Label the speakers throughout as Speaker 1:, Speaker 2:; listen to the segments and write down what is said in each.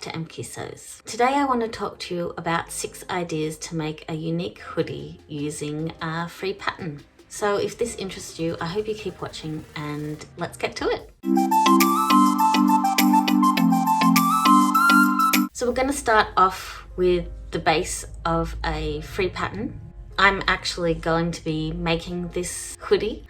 Speaker 1: back to MQ Sews. Today I want to talk to you about 6 ideas to make a unique hoodie using a free pattern. So if this interests you, I hope you keep watching and let's get to it. So we're going to start off with the base of a free pattern. I'm actually going to be making this hoodie.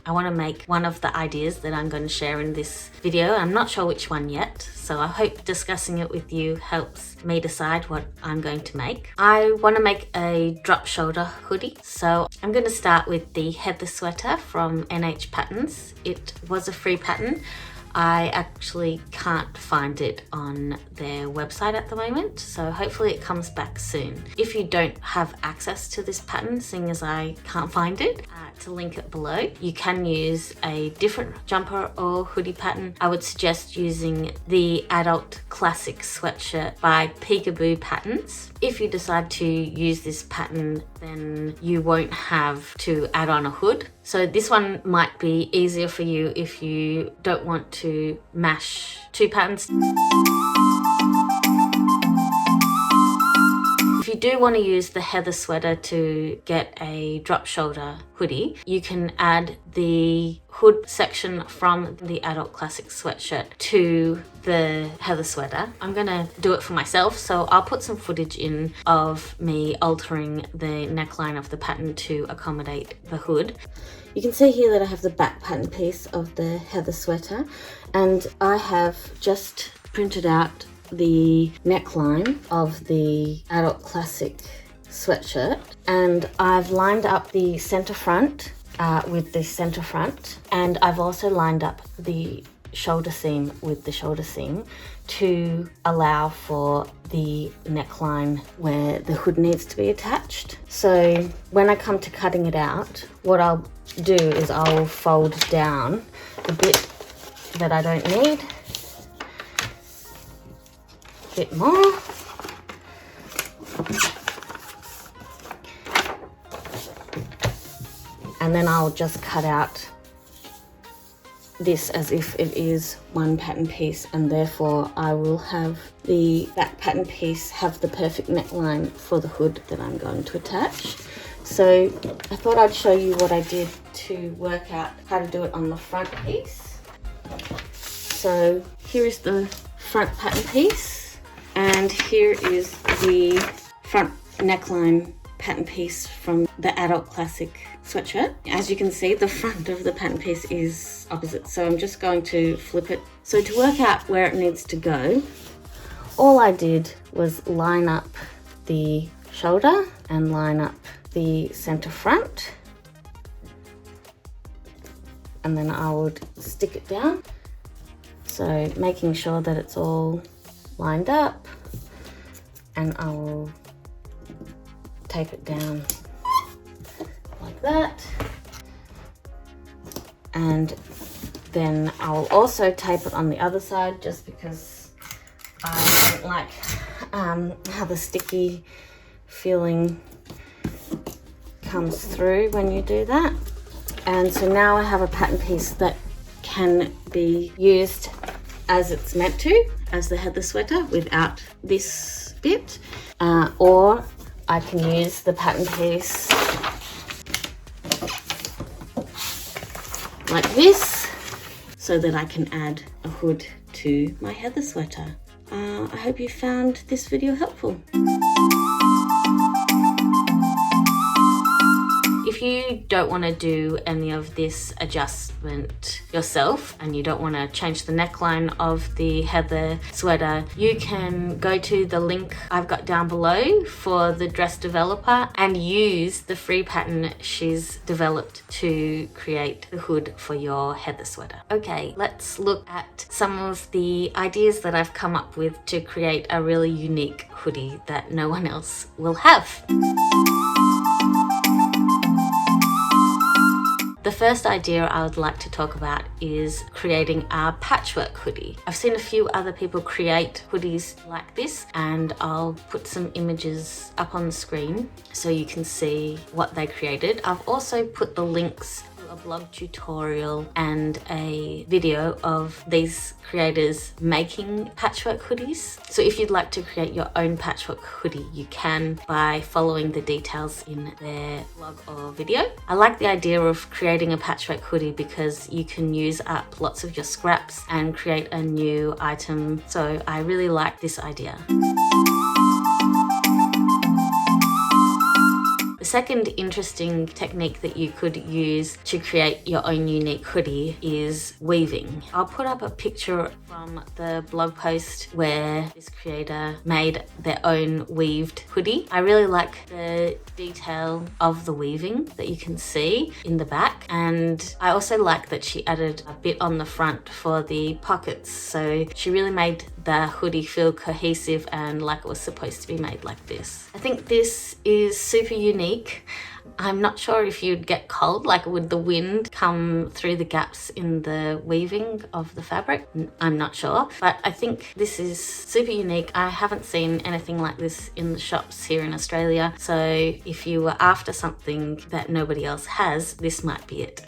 Speaker 1: I want to make one of the ideas that I'm going to share in this video. I'm not sure which one yet, so I hope discussing it with you helps me decide what I'm going to make. I want to make a drop shoulder hoodie, so I'm going to start with the Heather sweater from NH Patterns. It was a free pattern. I actually can't find it on their website at the moment, so hopefully it comes back soon. If you don't have access to this pattern, seeing as I can't find it, to link it below, you can use a different jumper or hoodie pattern. I would suggest using the Adult Classic Sweatshirt by Peekaboo Patterns. If you decide to use this pattern, then you won't have to add on a hood. So this one might be easier for you if you don't want to mash 2 patterns. If you do want to use the Heather sweater to get a drop shoulder hoodie, you can add the hood section from the Adult Classic Sweatshirt to the Heather sweater. I'm gonna do it for myself, so I'll put some footage in of me altering the neckline of the pattern to accommodate the hood. You can see here that I have the back pattern piece of the Heather sweater, and I have just printed out the neckline of the Adult Classic Sweatshirt, and I've lined up the center front with the center front, and I've also lined up the shoulder seam with the shoulder seam to allow for the neckline where the hood needs to be attached. So when I come to cutting it out, what I'll do is I'll fold down the bit that I don't need, bit more, and then I'll just cut out this as if it is one pattern piece, and therefore I will have the back pattern piece have the perfect neckline for the hood that I'm going to attach. So I thought I'd show you what I did to work out how to do it on the front piece. So here is the front pattern piece, and here is the front neckline pattern piece from the Adult Classic Sweatshirt. As you can see, the front of the pattern piece is opposite, so I'm just going to flip it. So to work out where it needs to go, all I did was line up the shoulder and line up the center front, and then I would stick it down. So making sure that it's all lined up, and I will tape it down like that, and then I'll also tape it on the other side just because I don't like how the sticky feeling comes through when you do that. And so now I have a pattern piece that can be used as it's meant to, as the Heather sweater, without this bit, or I can use the pattern piece like this so that I can add a hood to my Heather sweater. I hope you found this video helpful. If you don't want to do any of this adjustment yourself and you don't want to change the neckline of the Heather sweater, you can go to the link I've got down below for the dress developer and use the free pattern she's developed to create the hood for your Heather sweater. Okay, let's look at some of the ideas that I've come up with to create a really unique hoodie that no one else will have. The first idea I would like to talk about is creating a patchwork hoodie. I've seen a few other people create hoodies like this, and I'll put some images up on the screen so you can see what they created. I've also put the links to a a blog tutorial and a video of these creators making patchwork hoodies. So if you'd like to create your own patchwork hoodie, you can by following the details in their blog or video. I like the idea of creating a patchwork hoodie because you can use up lots of your scraps and create a new item. So I really like this idea. The second interesting technique that you could use to create your own unique hoodie is weaving. I'll put up a picture from the blog post where this creator made their own weaved hoodie. I really like the detail of the weaving that you can see in the back, and I also like that she added a bit on the front for the pockets, so she really made the hoodie feel cohesive and like it was supposed to be made like this. I think this is super unique. I'm not sure if you'd get cold, like would the wind come through the gaps in the weaving of the fabric? I'm not sure, but I think this is super unique. I haven't seen anything like this in the shops here in Australia, so if you were after something that nobody else has, this might be it.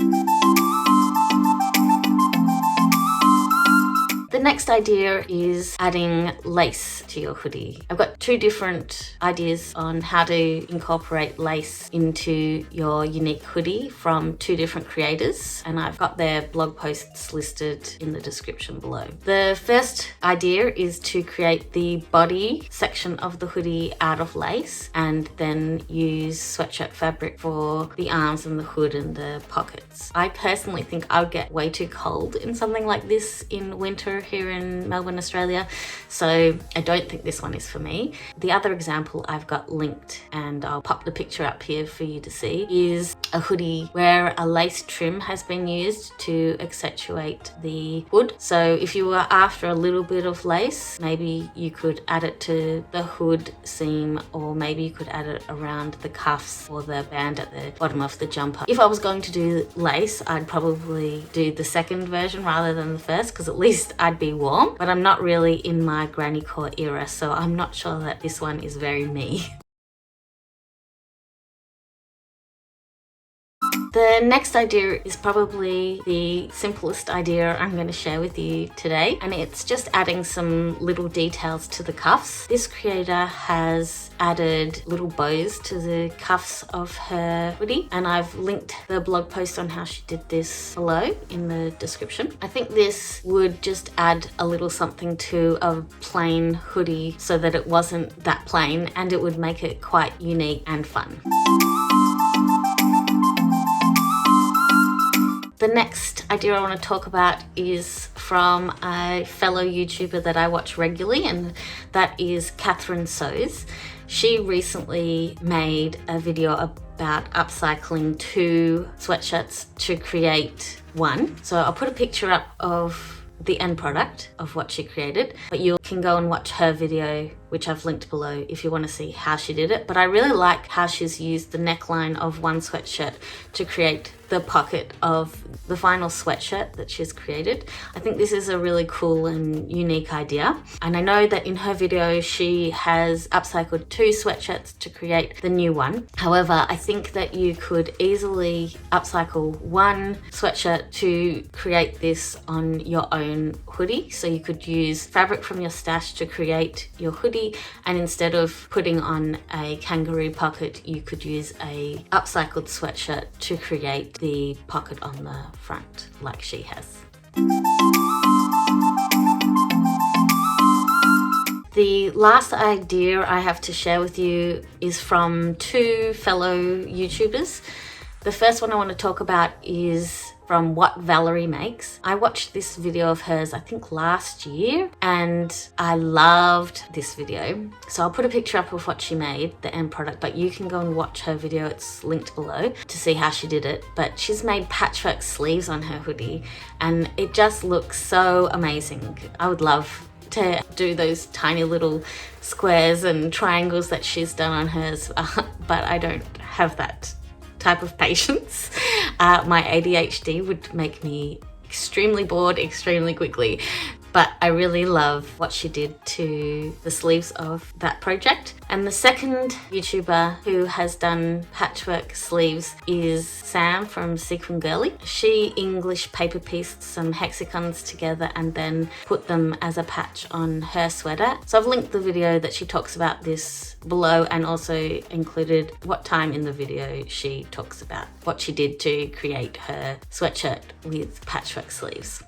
Speaker 1: The next idea is adding lace to your hoodie. I've got two different ideas on how to incorporate lace into your unique hoodie from two different creators, and I've got their blog posts listed in the description below. The first idea is to create the body section of the hoodie out of lace and then use sweatshirt fabric for the arms and the hood and the pockets. I personally think I would get way too cold in something like this in winter here in Melbourne, Australia, so I don't think this one is for me. The other example I've got linked, and I'll pop the picture up here for you to see, is a hoodie where a lace trim has been used to accentuate the hood. So if you were after a little bit of lace, maybe you could add it to the hood seam, or maybe you could add it around the cuffs or the band at the bottom of the jumper. If I was going to do lace, I'd probably do the second version rather than the first, because at least I'd be warm, but I'm not really in my granny core era, so I'm not sure that this one is very me. The next idea is probably the simplest idea I'm going to share with you today, and it's just adding some little details to the cuffs. This creator has added little bows to the cuffs of her hoodie, and I've linked the blog post on how she did this below in the description. I think this would just add a little something to a plain hoodie so that it wasn't that plain, and it would make it quite unique and fun. The next idea I want to talk about is from a fellow YouTuber that I watch regularly, and that is Catherine Sews. She recently made a video about upcycling 2 sweatshirts to create one. So I'll put a picture up of the end product of what she created, but you can go and watch her video, which I've linked below if you want to see how she did it. But I really like how she's used the neckline of one sweatshirt to create the pocket of the final sweatshirt that she's created. I think this is a really cool and unique idea. And I know that in her video, she has upcycled 2 sweatshirts to create the new one. However, I think that you could easily upcycle 1 sweatshirt to create this on your own hoodie. So you could use fabric from your stash to create your hoodie, and instead of putting on a kangaroo pocket, you could use a upcycled sweatshirt to create the pocket on the front like she has. The last idea I have to share with you is from 2 fellow YouTubers. The first one I want to talk about is from What Valerie Makes. I watched this video of hers, I think last year, and I loved this video. So I'll put a picture up of what she made, the end product, but you can go and watch her video. It's linked below to see how she did it. But she's made patchwork sleeves on her hoodie, and it just looks so amazing. I would love to do those tiny little squares and triangles that she's done on hers, but I don't have that type of patience. My ADHD would make me extremely bored extremely quickly. but I really love what she did to the sleeves of that project. And the second YouTuber who has done patchwork sleeves is Sam from Sequin Girly. She English paper pieced some hexagons together and then put them as a patch on her sweater. So I've linked the video that she talks about this below, and also included what time in the video she talks about what she did to create her sweatshirt with patchwork sleeves.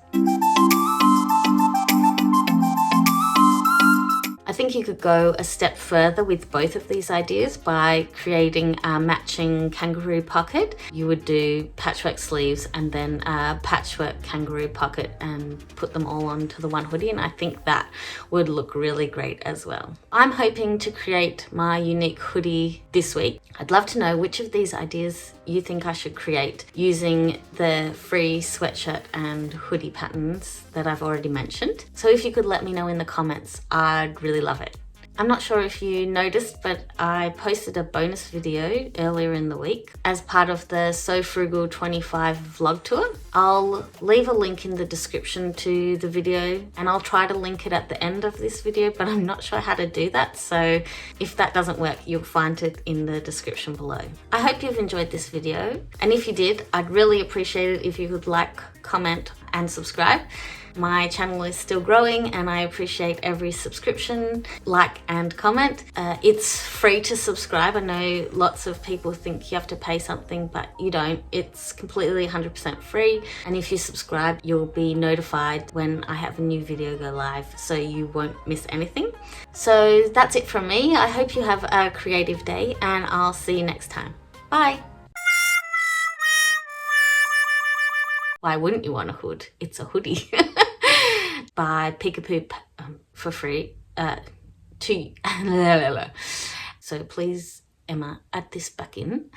Speaker 1: I think you could go a step further with both of these ideas by creating a matching kangaroo pocket. You would do patchwork sleeves and then a patchwork kangaroo pocket and put them all onto the one hoodie, and I think that would look really great as well. I'm hoping to create my unique hoodie this week. I'd love to know which of these ideas you think I should create using the free sweatshirt and hoodie patterns that I've already mentioned. So if you could let me know in the comments, I'd really love it. I'm not sure if you noticed, but I posted a bonus video earlier in the week as part of the So Frugal 25 vlog tour. I'll leave a link in the description to the video, and I'll try to link it at the end of this video, but I'm not sure how to do that. So if that doesn't work, you'll find it in the description below. I hope you've enjoyed this video, and if you did, I'd really appreciate it if you could like, comment, and subscribe. My channel is still growing and I appreciate every subscription, like, and comment. It's free to subscribe. I know lots of people think you have to pay something, but you don't. It's completely 100% free, and if you subscribe, you'll be notified when I have a new video go live, so you won't miss anything. So that's it from me. I hope you have a creative day, and I'll see you next time. Bye. Why wouldn't you want a hood? It's a hoodie. By Peekapoo for free. So please, Emma, add this back in.